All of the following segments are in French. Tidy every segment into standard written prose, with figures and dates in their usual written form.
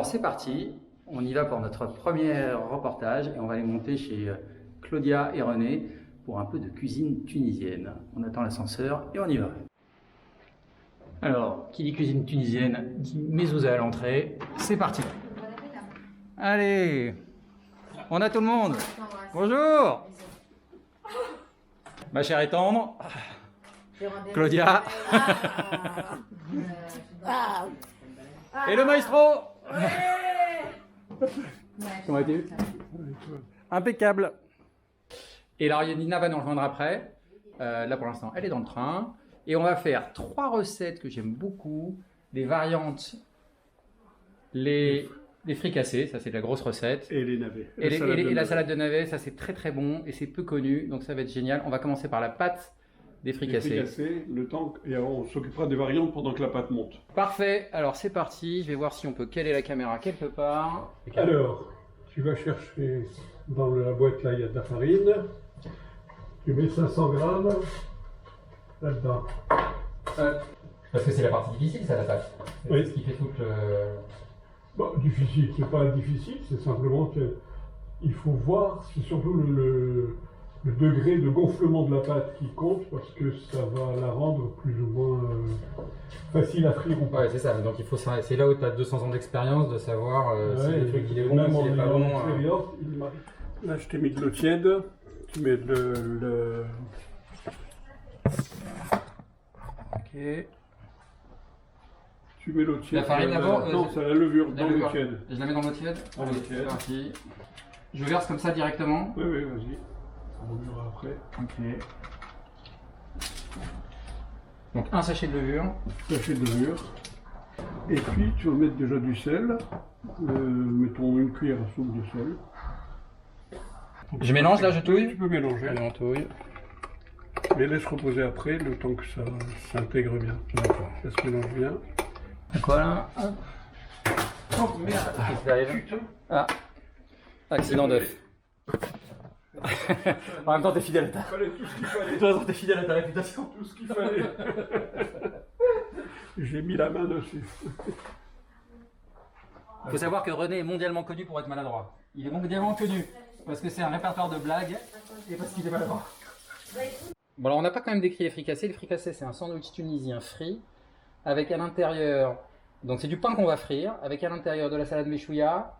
Alors c'est parti, on y va pour notre premier reportage et on va aller monter chez Claudia et René pour un peu de cuisine tunisienne. On attend l'ascenseur et on y va. Alors, qui dit cuisine tunisienne dit mezouza à l'entrée. C'est parti. Allez, on a tout le monde. Bonjour. Ma chère et tendre, Claudia. Et le maestro. Comment vas-tu? Impeccable. Et alors Nina va nous rejoindre après. Là pour l'instant, elle est dans le train. Et on va faire 3 recettes que j'aime beaucoup. Des variantes, les fricassés, ça c'est de la grosse recette. Et les navets. Et la salade de navets, ça c'est très très bon et c'est peu connu, donc ça va être génial. On va commencer par la pâte des fricassés. Les fricassés, le temps, et on s'occupera des variantes pendant que la pâte monte. Parfait, alors c'est parti. Je vais voir si on peut caler la caméra quelque part. Alors, tu vas chercher dans la boîte là, il y a de la farine. Tu mets 500 grammes là-dedans. Parce que c'est la partie difficile, ça, la pâte. Oui. C'est ce qui fait tout le... Bon, difficile, c'est pas difficile, c'est simplement qu'il faut voir, c'est surtout le degré de gonflement de la pâte qui compte, parce que ça va la rendre plus ou moins facile à frire ou pas. Ouais, c'est ça, donc il faut ça. C'est là où tu as 200 ans d'expérience de savoir si le truc il est bon, s'il est pas bon. Là, je t'ai mis de l'eau tiède, tu mets le... Ok. Tu mets l'eau tiède. La farine d'abord Non, c'est la levure dans l'eau tiède. Je la mets dans l'eau tiède. Dans l'eau tiède. C'est parti. Je verse comme ça directement. Oui, oui, vas-y. On remuera après. Ok. Donc un sachet de levure. Sachet de levure. Et puis tu vas mettre déjà du sel. Mettons une cuillère à soupe de sel. Donc, Je mélange là, je touille. Tu peux mélanger. Allez, on touille. Mais laisse reposer après le temps que ça s'intègre bien. D'accord. Ça se mélange bien. Quoi là? Oh merde! Qu'est-ce qui arrive? Ah, accident d'œuf. En même temps, t'es fidèle à ta... Fallait tout ce qu'il fallait. De toute façon, t'es fidèle à ta réputation. Tout ce qu'il fallait. J'ai mis la main dessus. Il faut savoir que René est mondialement connu pour être maladroit. Il est mondialement connu parce que c'est un répertoire de blagues et parce qu'il est maladroit. Bon, alors on n'a pas quand même décrit les fricassés. Les fricassés, c'est un sandwich tunisien frit avec à l'intérieur, donc c'est du pain qu'on va frire, avec à l'intérieur de la salade méchouilla.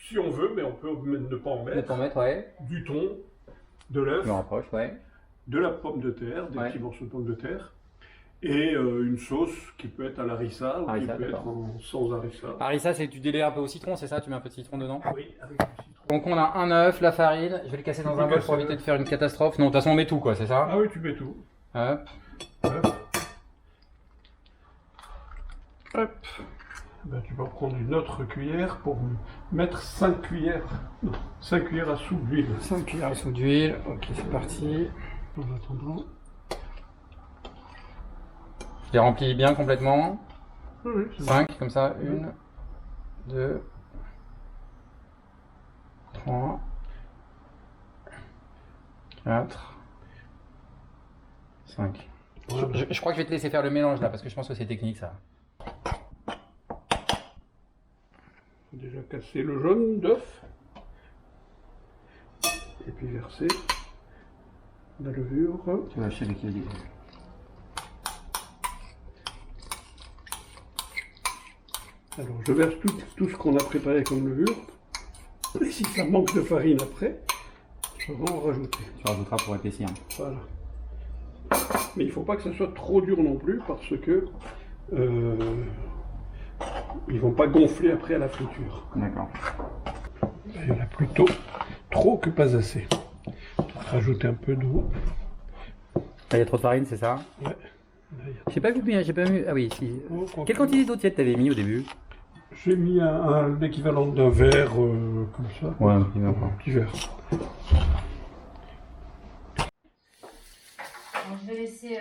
Si on veut, mais on peut ne pas en mettre. Ne pas en mettre, ouais. Du thon, de l'œuf, Je me rapproche, ouais. de la pomme de terre, des petits morceaux de pomme de terre, et une sauce qui peut être à l'harissa ou qui Harissa, peut être sans harissa. Harissa, c'est tu délais un peu au citron, c'est ça? Tu mets un peu de citron dedans? Oui, avec du citron. Donc on a un œuf, la farine, je vais le casser dans un bol pour éviter de faire une catastrophe. Non, de toute façon on met tout quoi, c'est ça? Ah oui, tu mets tout. Hop. Hop. Hop. Ben, tu vas prendre une autre cuillère pour mettre 5 cuillères, non, 5 cuillères à soupe d'huile. 5 cuillères à soupe d'huile, ok c'est parti. En attendant. Je les remplis bien complètement. Oui, 5 comme ça, 1, 2, 3, 4, 5. Voilà. Je crois que je vais te laisser faire le mélange là parce que je pense que c'est technique ça. Faut déjà casser le jaune d'œuf. Et puis verser la levure. Tu vas acheter avec les Alors je verse tout ce qu'on a préparé comme levure. Et si ça manque de farine après, on va en rajouter. Tu rajouteras pour épaissir. Voilà. Mais il ne faut pas que ça soit trop dur non plus parce que ils vont pas gonfler après à la friture. D'accord. Il y en a plutôt trop que pas assez. Rajouter un peu d'eau. Il y a trop de farine, c'est ça? Ouais. Là, J'ai pas vu, j'ai pas vu. Ah oui, si. Oh, Quelle quantité d'eau tiède t'avais mis au début? J'ai mis l'équivalent d'un verre comme ça. Ouais, Un petit verre. Alors, je vais laisser.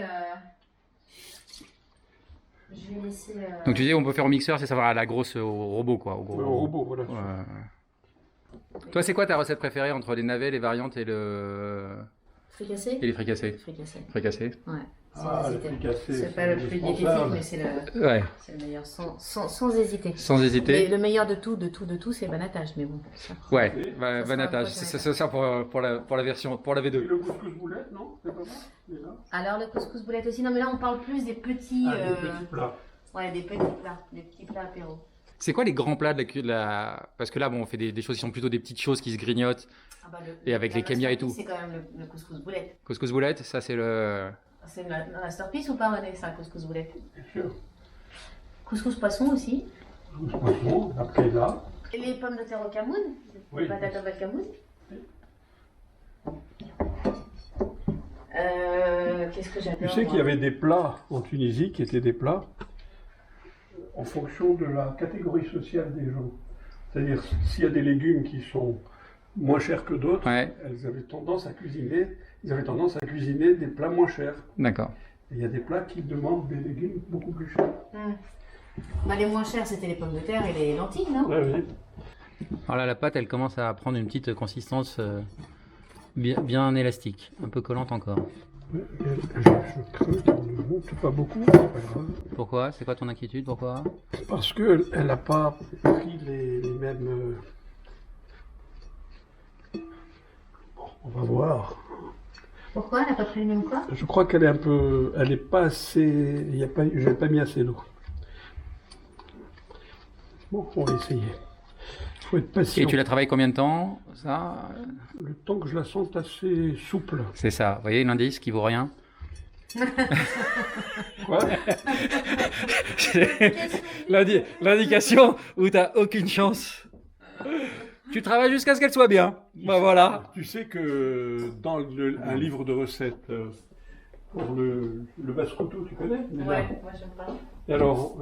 Donc tu dis on peut faire au mixeur, c'est savoir à la grosse au robot quoi. Au, gros, Au robot, voilà. Toi c'est quoi ta recette préférée entre les navets, les variantes et le Fricassé. et les fricassés? Fricassé. Fricassés. Ouais. Ah, le fricassé. C'est pas le plus diététique, mais c'est Ouais. le meilleur, sans hésiter. Sans hésiter. Mais le meilleur de tout, c'est banatage, mais bon. Ça. Ouais, Ça banatage. sera C'est ça pour la version, pour la Et V2. le couscous boulette, non? C'est pas bon? Il est là. Alors le couscous boulette aussi, non mais là on parle plus des petits... Ah, des petits plats. Ouais, des petits plats apéro. C'est quoi les grands plats de la... Parce que là, bon, on fait des choses qui sont plutôt des petites choses qui se grignotent. Ah bah, Et avec les kémias et tout. C'est quand même le couscous boulette. Couscous boulette, ça c'est le... C'est une masterpiece ou pas René, ça, couscous boulette? Bien sûr. Couscous poisson aussi. Couscous poisson, après là. Et les pommes de terre au Cameroun? Oui. Les patates au Cameroun? Qu'est-ce que j'adore? Tu sais qu'il y avait des plats en Tunisie qui étaient des plats en fonction de la catégorie sociale des gens. C'est-à-dire, s'il y a des légumes qui sont moins chers que d'autres, Ouais, ils avaient tendance à cuisiner des plats moins chers. d'accord. Et il y a des plats qui demandent des légumes beaucoup plus chers. Bah, les moins chers, c'était les pommes de terre et les lentilles, non? Ouais, oui. Alors là, la pâte, elle commence à prendre une petite consistance bien élastique, un peu collante encore. Ouais, je creuse dans le monte pas beaucoup, c'est pas grave. Pourquoi? C'est quoi ton inquiétude? Pourquoi? Parce qu'elle n'a pas pris les mêmes... Bon, on va voir. Pourquoi? Elle n'a pas pris le même quoi? Je crois qu'elle est un peu... Elle n'est pas assez... Je n'ai pas mis assez d'eau. Bon, on va essayer. Il faut être patient. Et tu la travailles combien de temps, ça? Le temps que je la sente assez souple. C'est ça. Vous voyez l'indice qui vaut rien? Quoi? L'indication où tu n'as aucune chance. Tu travailles jusqu'à ce qu'elle soit bien. Bah voilà. Tu sais que dans un livre de recettes pour le basse-couteau, tu connais? Ouais, moi j'aime pas. Alors,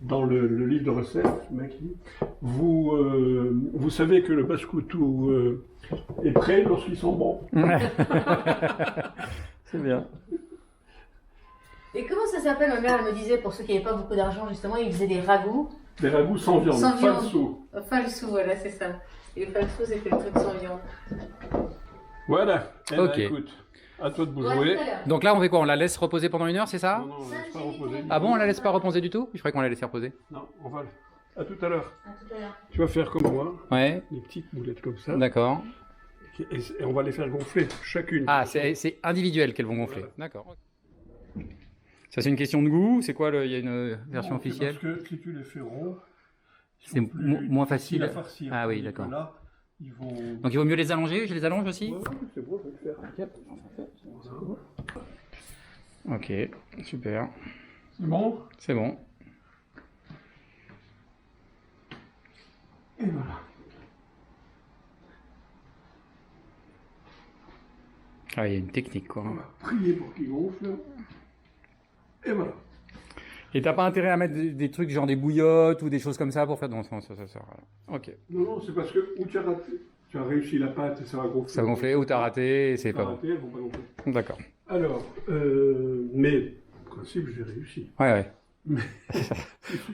dans le livre de recettes, le mec dit, vous savez que le basse-coutou est prêt lorsqu'ils sont bons. C'est bien. Et comment ça s'appelle? Ma mère, elle me disait, pour ceux qui n'avaient pas beaucoup d'argent, justement, ils faisaient des ragoûts. Des ragoûts sans viande, Sans viande. falso. Falsou, voilà, c'est ça. Et le falsou, c'était le truc sans viande. Voilà. Eh ben, Ok. écoute, à toi de vous Ouais, jouer. tout à l'heure. Donc là, on fait quoi? On la laisse reposer pendant 1 heure, c'est ça? Non, non, on laisse pas reposer. Ah bon, on la laisse pas reposer du tout? Je croyais qu'on la laissait reposer. Non, on va. À tout à l'heure. À tout à l'heure. Tu vas faire comme moi, Ouais, des petites boulettes comme ça, d'accord. et on va les faire gonfler chacune. Ah, c'est individuel qu'elles vont gonfler. Voilà. D'accord. Ça, c'est une question de goût? C'est quoi, il y a une version Non, c'est officielle? Parce que si tu les fais ronds, ils C'est sont plus moins difficiles facile. à farcir. Ah oui, Tandis que d'accord. Là, ils vont. Donc il vaut mieux les allonger? Je les allonge aussi? Ouais, c'est bon, je vais le faire. Ok, super. C'est bon. C'est bon. Et voilà. Ah, il y a une technique, quoi. On va prier pour qu'ils gonflent. Et voilà. Et t'as pas intérêt à mettre des trucs genre des bouillottes ou des choses comme ça pour faire... Non, ça. Ok. Non, non, c'est parce que où tu as raté. Tu as réussi la pâte et ça va gonfler. Ça va gonfler ou t'as raté et c'est Tu pas as bon. raté, elles vont pas gonfler. D'accord. Alors, mais en principe, j'ai réussi. Ouais, ouais.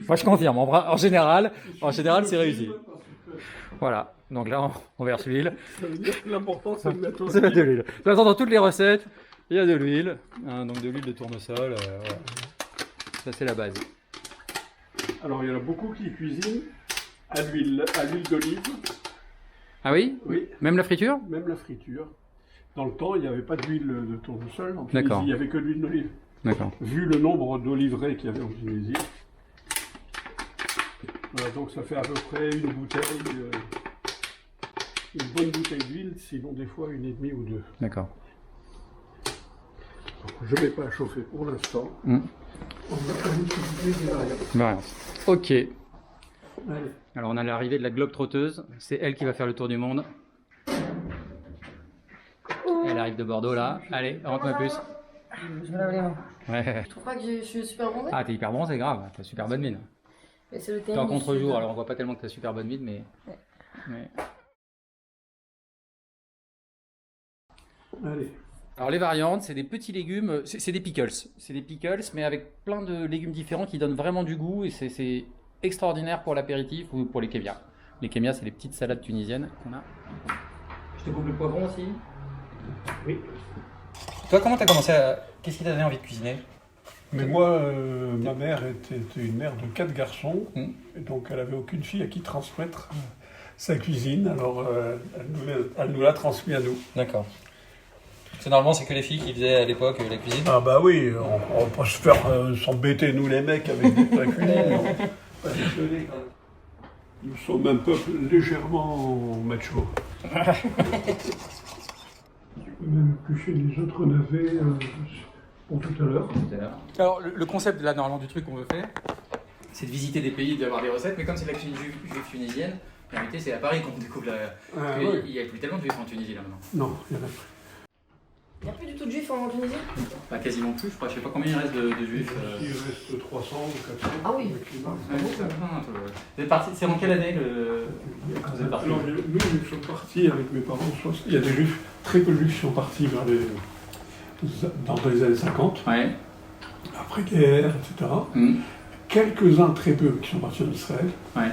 Moi, je confirme. En général, c'est réussi. Voilà. Donc là, on verse l'huile. Ça veut dire que l'important, c'est de mettre C'est de l'huile. De toute façon, dans toutes les recettes, il y a de l'huile. Hein, donc de l'huile de tournesol. Voilà. Ça, c'est la base. Alors, il y en a beaucoup qui cuisinent à l'huile d'olive. Ah oui? Oui, Même la friture? même la friture. Dans le temps, il n'y avait pas d'huile de tournesol. En D'accord. Tunisie, il n'y avait que de l'huile d'olive. D'accord. Vu le nombre d'oliveraies qu'il y avait en Tunisie. Voilà, donc ça fait à peu près une bouteille, une bonne bouteille d'huile, sinon des fois 1,5 ou 2. D'accord. Je ne mets pas à chauffer pour l'instant. Mm. On va faire une petite des variables. Variance. Ok. Allez. Alors on a l'arrivée de la globe trotteuse. C'est elle qui va faire le tour du monde. Elle arrive de Bordeaux là. Allez, rentre ma puce. Je me lave les mains. Ouais. Je trouve pas que je suis super bronzée. Ah, t'es hyper bon, c'est grave. T'as super bonne mine. Mais c'est le T'es thème en du contre-jour, sud. alors on voit pas tellement que t'as super bonne mine, mais. Ouais. Ouais. Allez. Alors les variantes, c'est des petits légumes, c'est des pickles. C'est des pickles, mais avec plein de légumes différents qui donnent vraiment du goût et c'est extraordinaire pour l'apéritif ou pour les kémias. Les kémias, c'est les petites salades tunisiennes qu'on a. Je te coupe le poivron aussi. Oui. Toi, comment t'as commencé à... Qu'est-ce qui t'a donné envie de cuisiner? Mais moi, ma mère était une mère de 4 garçons, Mm. et donc elle n'avait aucune fille à qui transmettre sa cuisine, alors elle nous l'a transmis à nous. D'accord. Parce que normalement, c'est que les filles qui faisaient à l'époque la cuisine. Ah bah oui, on va pas se faire s'embêter, nous les mecs, avec la cuisine. Pas déconner. Nous sommes un peuple légèrement macho. Tu peux même éplucher les autres navets pour tout à l'heure. Alors, le concept là, normalement, du truc qu'on veut faire, c'est de visiter des pays, d'avoir des recettes, mais comme c'est de la cuisine juive tunisienne, en réalité, c'est à Paris qu'on découvre la. Ouais. Il n'y a plus tellement de juifs en Tunisie là maintenant. Non, il y en a plus. Il n'y a plus du tout de juifs en Tunisie? Pas quasiment plus, je crois. Je sais pas combien il reste de juifs. Il reste 300 ou 400. Ah oui. avec les marques. Vous êtes parti, c'est en quelle année vous êtes parti? Alors, nous sommes partis avec mes parents. Il y a des juifs, très peu de juifs qui sont partis dans les années 50, Ouais. après-guerre, etc. Mmh. Quelques-uns très peu qui sont partis en Israël. Ouais.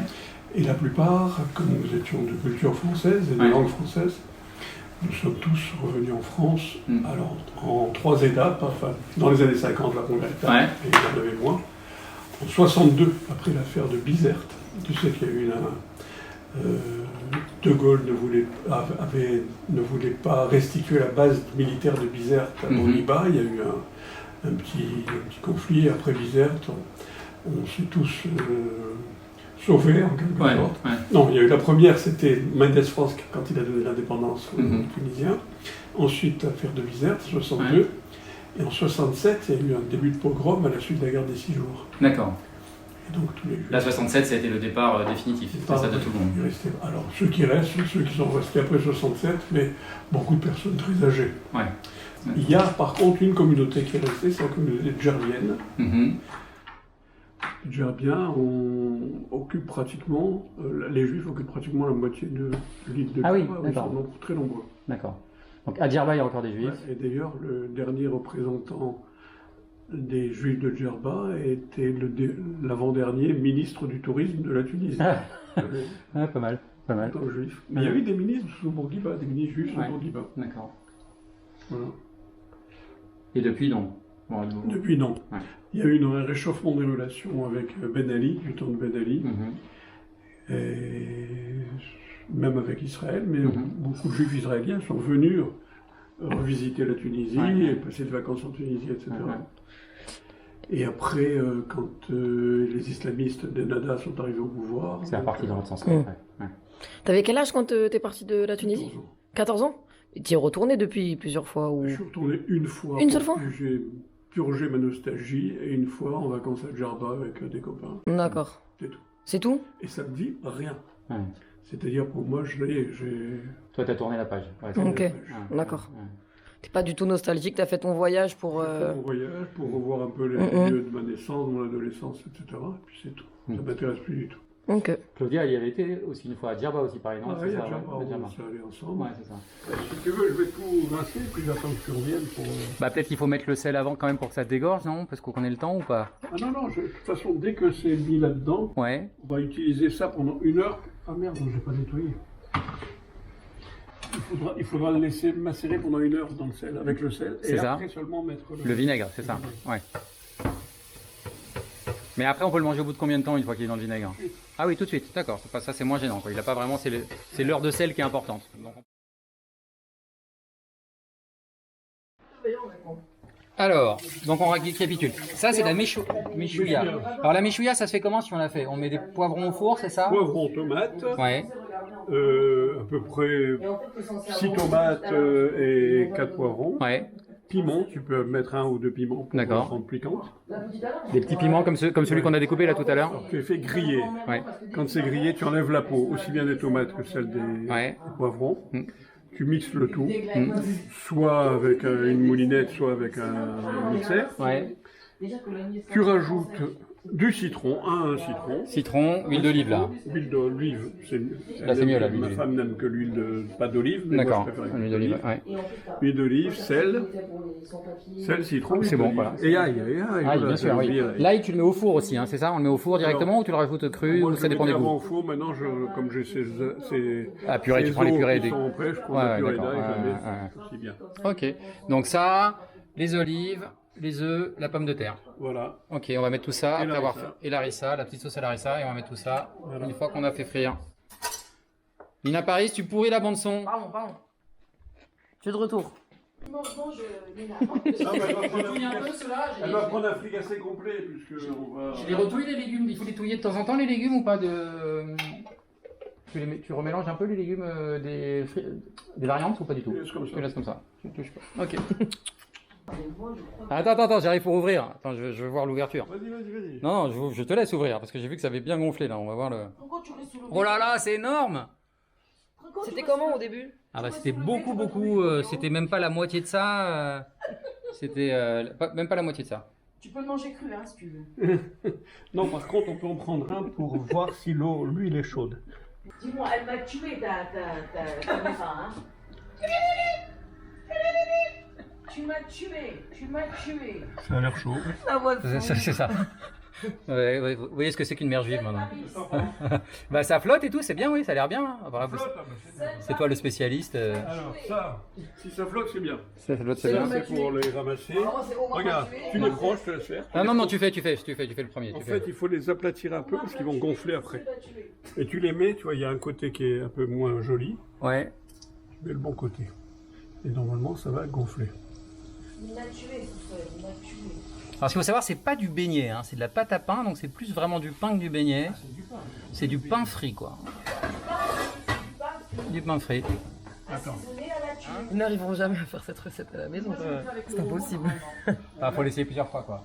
Et la plupart, comme nous étions de culture française et de Ouais. langue française, nous sommes tous revenus en France, Mm. alors en 3 étapes, enfin, dans les années 50, la première étape, Ouais. et il y en avait moins. En 62, après l'affaire de Bizerte, tu sais qu'il y a eu De Gaulle ne voulait pas restituer la base militaire de Bizerte à Mhm. Boniba, il y a eu un petit conflit après Bizerte, on s'est tous sauvés en quelque Ouais. sorte. Ouais. Non, il y a eu la première, c'était Mendes France quand il a donné l'indépendance aux Mhm. Tunisiens. Ensuite, l'affaire de Bizerte, 62. Et en 67, il y a eu un début de pogrom à la suite de la guerre des 6 jours. D'accord. Et donc tous les Là, 67, ça a été le départ définitif. C'est ça de tout le monde. il restait- Alors, ceux qui restent, ceux qui sont restés après 67, mais beaucoup de personnes très âgées. Ouais. Il y a par contre une communauté qui est restée, c'est la communauté djerbienne. Mhm. Les Djerbiens occupent pratiquement, les Juifs occupent pratiquement la moitié de l'île de Ah oui, Djerba, ils d'accord. sont très nombreux. D'accord. Donc à Djerba, il y a encore des juifs. Ouais, et d'ailleurs, le dernier représentant des Juifs de Djerba était l'avant-dernier ministre du tourisme de la Tunisie. Ah. Euh, Ah, pas mal. Pas mal. tant juif. Mais il y a eu des ministres sous Bourguiba, des ministres juifs sous Ouais. Bourguiba. D'accord. Voilà. Et depuis, non. Bon, Depuis, non. Ouais. Il y a eu un réchauffement des relations avec Ben Ali, du temps de Ben Ali, Mhm. et même avec Israël, mais Mhm. beaucoup de juifs israéliens sont venus revisiter la Tunisie, Ouais. et passer des vacances en Tunisie, etc. Ouais. Et après, quand les islamistes d'Ennahda sont arrivés au pouvoir... C'est reparti dans l'autre sens. Mm. Ouais. Ouais. T'avais quel âge quand t'es parti de la Tunisie? 14 ans. 14 ans? Et t'y es retourné depuis plusieurs fois ou... Je suis retourné une fois. Une seule parce fois que j'ai purgé ma nostalgie, et une fois en vacances à Djerba avec des copains. D'accord. C'est tout. C'est tout? Et ça me dit rien. Ouais. C'est-à-dire pour moi, j'ai... Toi, t'as tourné la page. Ouais, Ok. Ouais. D'accord. Ouais. T'es pas du tout nostalgique, t'as fait ton voyage pour... J'ai fait mon voyage pour revoir un peu les lieux de ma naissance, de mon adolescence, etc. Et puis c'est tout. Ça Mm. m'intéresse plus du tout. Ok. Claudia, il y avait été aussi une fois à Djerba aussi, pareil, non? Ah, C'est il y a ça, déjà ouais, pas, à Djerba. on s'est allés ensemble. Ouais, c'est ça. Si tu veux, je vais tout rincer, puis j'attends que tu reviennes pour... Bah, peut-être qu'il faut mettre le sel avant quand même pour que ça dégorge, non? Parce qu'on connaît le temps ou pas? Ah non, non, de toute façon, dès que c'est mis là-dedans, Ouais. on va utiliser ça pendant 1 heure. Ah merde, je n'ai pas nettoyé. Il faudra le laisser macérer pendant 1 heure dans le sel, avec le sel, C'est et ça. après seulement mettre Le vinaigre, c'est ça. Ouais. Mais après, on peut le manger au bout de combien de temps une fois qu'il est dans le vinaigre? Ah oui, tout de suite. D'accord. C'est pas ça, c'est moins gênant, quoi. Il a pas vraiment. C'est l'heure de sel qui est importante. Donc... Alors, donc on récapitule. Ça, c'est la méchouilla. Alors la méchouilla, ça se fait comment si on la fait? On met des poivrons au four, c'est ça? Poivrons, tomates, Ouais. à peu près 6 tomates et 4 poivrons. Ouais. Piment, tu peux mettre 1 ou 2 piments pour D'accord. rendre piquante. Des petits piments comme celui qu'on a découpé là tout à l'heure. Alors, tu les fais griller. Ouais. Quand c'est grillé, tu enlèves la peau, aussi bien des tomates que celle des Ouais. poivrons. Mm. Tu mixes le tout, Mm. soit avec une moulinette, soit avec un mixeur. Ouais. Tu rajoutes du citron, un citron. Citron, huile d'olive là. Huile d'olive, Là, c'est mieux, là, l'huile ma d'olive. femme n'aime que pas d'olive, mais moi D'accord, je préfère l'huile d'olive, ouais. Huile d'olive, sel, citron, C'est bon, voilà. Et ail, Bien sûr, oui. L'ail, tu le mets au four aussi, hein, c'est ça? On le met au four directement ou tu le rajoutes cru Moi, ou je ça dépend des le mets goûts? avant au four, maintenant, comme j'ai ces Ah, purée, tu ces prends les os purées qui des... sont prêts, je prends Ouais, la purée d'accord, d'ail, je la ouais, mets aussi bien. Ok, donc ça, les olives, les œufs, la pomme de terre. Voilà. Ok, on va mettre tout ça, Et après avoir l'arissa. fait... Et l'arissa, la petite sauce à l'arissa, et on va mettre tout ça Voilà. une fois qu'on a fait frire. Nina Paris, tu pourris la bande son. Pardon. Je suis de retour. Ah, elle va prendre un fricassé complet, puisque on va... Je les retouille les légumes, il faut les touiller de temps en temps les légumes ou pas de... Tu remélanges un peu les légumes des variantes ou pas du tout? Je laisse comme ça. Tu laisses comme ça. Tu touches pas. Ok. Attends, j'arrive pour ouvrir. Attends, je veux voir l'ouverture. Vas-y. Non, je te laisse ouvrir parce que j'ai vu que ça avait bien gonflé là. On va voir le. Oh là là, c'est énorme! C'était comment au début? Ah bah c'était beaucoup, c'était même pas la moitié de ça. C'était même pas la moitié de ça. Tu peux le manger cru, hein, si tu veux. Non, par contre, on peut en prendre un pour voir si l'huile est chaude. Dis-moi, elle m'a tué ta caméra, hein. Tu m'as tué. Ça a l'air chaud. C'est ça. Ouais, vous voyez ce que c'est qu'une mère juive maintenant. Bah ça flotte et tout, c'est bien, oui, ça a l'air bien. Hein. Voilà, c'est toi le spécialiste. Alors, ça, si ça flotte, c'est bien. Ça flotte, c'est Ça, bien. c'est pour les ramasser. Regarde, tu les prends, je te laisse faire. Ah non, tu fais le premier. En fait, il faut les aplatir un peu parce qu'ils vont gonfler après. Et tu les mets, tu vois, il y a un côté qui est un peu moins joli. Ouais. Tu mets le bon côté. Et normalement, ça va gonfler. Il m'a tué, il m'a tué. Alors ce qu'il faut savoir, c'est pas du beignet, hein, c'est de la pâte à pain, donc c'est plus vraiment du pain que du beignet. C'est du pain frit, quoi. Du pain frit. Attends. Ils n'arriveront jamais à faire cette recette à la maison, c'est impossible. Ah, faut l'essayer plusieurs fois, quoi.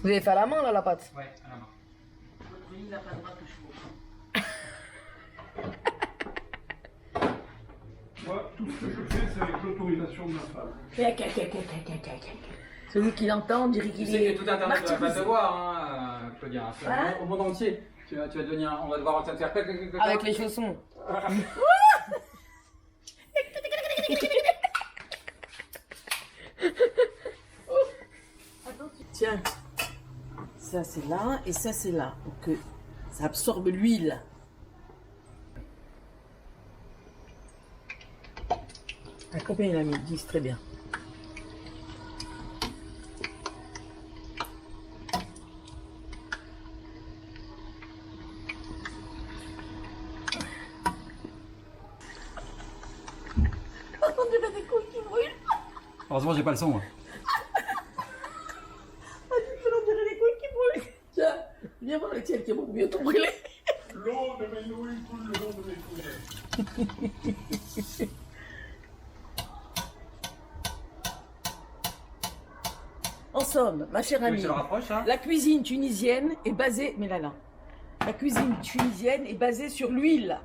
Vous avez fait à la main là la pâte? Ouais, à la main. Moi, tout ce que je fais, c'est avec l'autorisation de ma femme. Celui qui l'entend dirait Tu qu'il sais est que tout Internet va te martyrisé. voir, hein, Claudia. Hein Au monde entier. Tu vas devenir, on va devoir te faire Avec les chaussons. Tiens, ça c'est là et ça c'est là, pour que ça absorbe l'huile. Ah, combien il a mis? 10, très bien. On dirait des couilles qui brûlent. Heureusement, j'ai pas le son. Moi. On dirait des couilles qui brûlent. Tiens, viens voir le tien qui est beaucoup bientôt brûlé. L'eau de mes nouilles coule le long de mes couilles. En somme, ma chère amie, rapproche, hein. la cuisine tunisienne est basée... Mais là, la cuisine tunisienne est basée sur l'huile.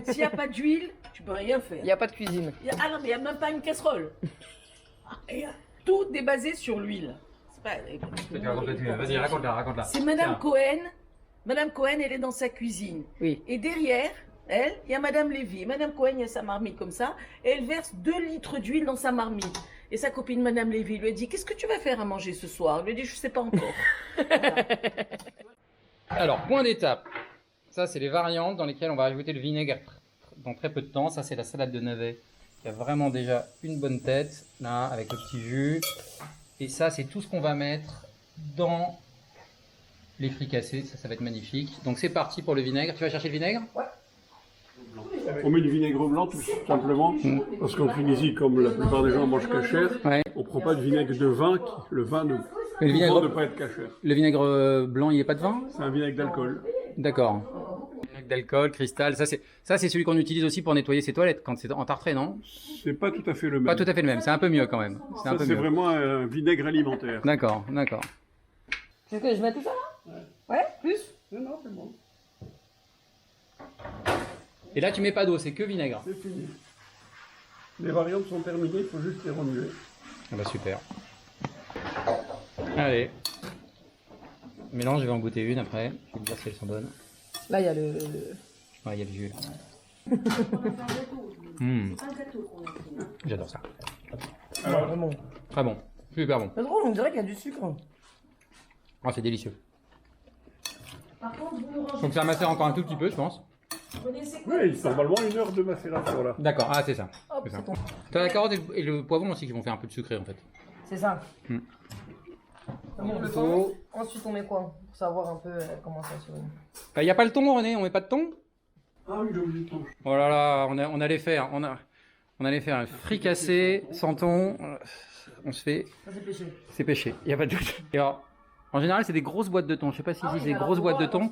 S'il n'y a pas d'huile, tu peux rien faire. Il n'y a pas de cuisine. Ah non, mais il n'y a même pas une casserole. Tout est basé sur l'huile. C'est pas- Vas-y, raconte-la. C'est Madame Cohen. Madame Cohen, elle est dans sa cuisine. Oui. Et derrière, elle, il y a Madame Lévy. Madame Cohen, il y a sa marmite comme ça. Et elle verse 2 litres d'huile dans sa marmite. Et sa copine Madame Lévy lui a dit, qu'est-ce que tu vas faire à manger ce soir? Elle lui a dit, je ne sais pas encore. Alors, point d'étape. Ça, c'est les variantes dans lesquelles on va ajouter le vinaigre dans très peu de temps. Ça, c'est la salade de navets qui a vraiment déjà une bonne tête, là, avec le petit jus. Et ça, c'est tout ce qu'on va mettre dans les fricassés. Ça va être magnifique. Donc, c'est parti pour le vinaigre. Tu vas chercher le vinaigre? On met du vinaigre blanc tout simplement, parce qu'en Tunisie, comme la plupart des gens mangent cachère, Ouais. on ne prend pas de vinaigre de vin, le vin ne Mais le ne vinaigre, pas être cachère. le vinaigre blanc, il n'y a pas de vin? C'est un vinaigre d'alcool. D'accord. Vinaigre d'alcool, cristal. Ça, c'est celui qu'on utilise aussi pour nettoyer ses toilettes quand c'est en tartré, non? C'est pas tout à fait le même. Pas tout à fait le même. C'est un peu mieux quand même. C'est un Ça, peu c'est mieux. vraiment un vinaigre alimentaire. D'accord. Tu veux que je mette tout ça là? Ouais, plus? Non, c'est bon. Et là, tu mets pas d'eau, c'est que vinaigre. C'est fini. Les variantes sont terminées, il faut juste les remuer. Ah bah super. Allez. Mélange, je vais en goûter une après. Je vais te dire si elles sont bonnes. Là, il y a le... Ouais, il y a le jus. On va faire un gâteau. Mmh. C'est pas un gâteau qu'on a fait. J'adore ça. Alors, vraiment. Très bon. Super bon. C'est drôle, on dirait qu'il y a du sucre. Ah, c'est délicieux. Par contre, vous nous rangez. Donc ça macère encore un tout petit peu, je pense. Vous connaissez quoi? Oui, normalement 1 heure de macération là. D'accord, ah c'est ça. Hop, C'est ça. c'est ton... T'as la carotte et le poivron aussi qui vont faire un peu de sucré en fait. C'est ça. Hmm. On met le Il thon. faut- Ensuite, on met quoi? Pour savoir un peu comment ça se... Il n'y a pas le thon, René, on met pas de thon? Ah oui, j'ai oublié de temps. Oh là là, on allait faire, on allait faire un fricassé sans thon. On se fait, Ça, c'est péché. c'est péché, il n'y a pas de doute. Et alors, en général, c'est des grosses boîtes de thon. Je sais pas si c'est des grosses boîtes de thon.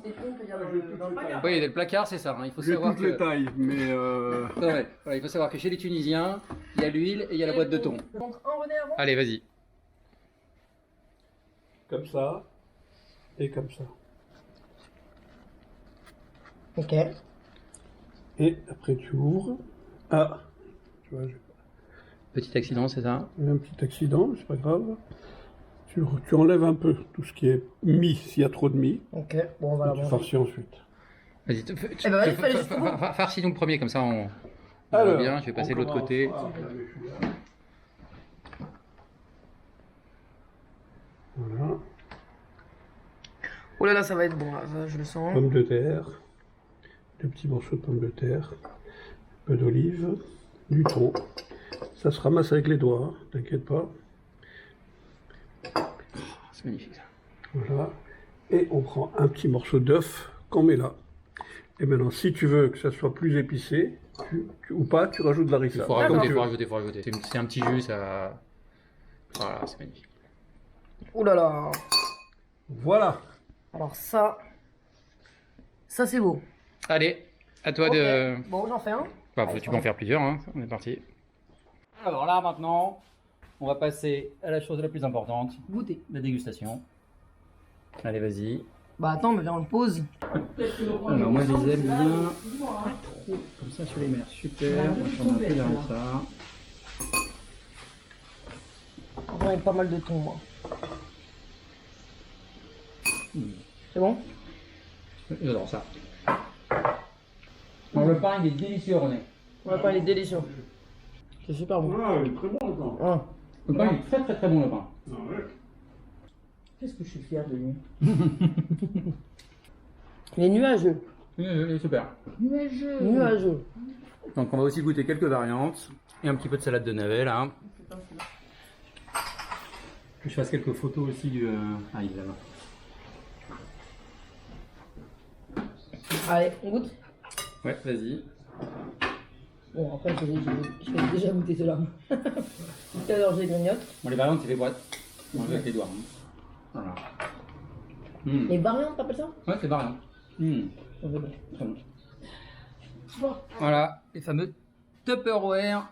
Oui, le placard, c'est ça. Hein. Il faut J'ai savoir toutes les que... tailles, mais Ouais, voilà, il faut savoir que chez les Tunisiens, il y a l'huile et il y a la boîte de thon. Donc, un René avant. Allez, vas-y. comme ça et comme ça. Ok. Et après tu ouvres. Ah, tu vois, j'ai Petit accident, c'est ça? eu un petit accident, mais c'est pas grave. Tu enlèves un peu tout ce qui est mie, s'il y a trop de mie, Ok. Bon, on va la et tu manger. farcis ensuite. Vas-y, Eh ben, vas-y, fallait juste tout. farcis-nous le premier, comme ça on voit Alors, bien. Je vais passer de l'autre côté. Voilà. Oh là là, ça va être bon, là. Ça, je le sens. Pommes de terre, 2 petits morceaux de pommes de terre, un peu d'olive, du thon. Ça se ramasse avec les doigts, hein, t'inquiète pas. C'est magnifique ça. Voilà. Et on prend un petit morceau d'œuf qu'on met là. Et maintenant, si tu veux que ça soit plus épicé, ou pas, tu rajoutes de la Il harissa. faut Comme rajouter, tu faut veux. rajouter, faut rajouter. C'est un petit jus, ça. Voilà, c'est magnifique. Oh là là. Voilà. Alors ça c'est beau. Allez, à toi Ok. de. Bon, j'en fais un. Bah, tu peux en faire plusieurs, hein. On est parti. Alors là, maintenant, on va passer à la chose la plus importante, Goûter. la dégustation. Allez, vas-y. Bah attends, mais viens, on le pose. Alors, moi, je les aime bien. Pas trop. Comme ça, sur les mers. Super. On va prendre un peu derrière ça. J'en ai pas mal de thon, moi. C'est bon? J'adore ça. Alors, le pain, il est délicieux, René. Ouais, pas, il est délicieux. C'est super bon. Ah, il est très bon le pain. Ah. Le pain, il est très très très bon, le pain. Ah ouais. Qu'est-ce que je suis fier de lui. Il est nuageux. Il est super. Nuageux. Donc, on va aussi goûter quelques variantes. Et un petit peu de salade de navet, là. Que je fasse quelques photos aussi du... Ah, il est là-bas. Allez, on goûte. Ouais, vas-y. Bon, après, je vais déjà goûter cela. Tout à l'heure, j'ai grignote. Bon, les variantes, c'est les boîtes. On le fait avec les doigts. Hein. Voilà. Mm. Les variantes, t'appelles ça? Ouais, c'est variant. Mm. On veut bien. Très bon. Voilà, les fameux Tupperware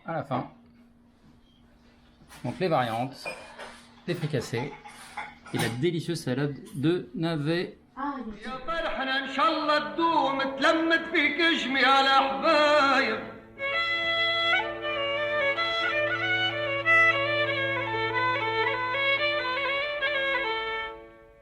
à la fin. Donc les variantes, les fricassés et la délicieuse salade de navet. Ah, يا فرحنا ان شاء الله تدوم تلمت فيك جميع الاحباب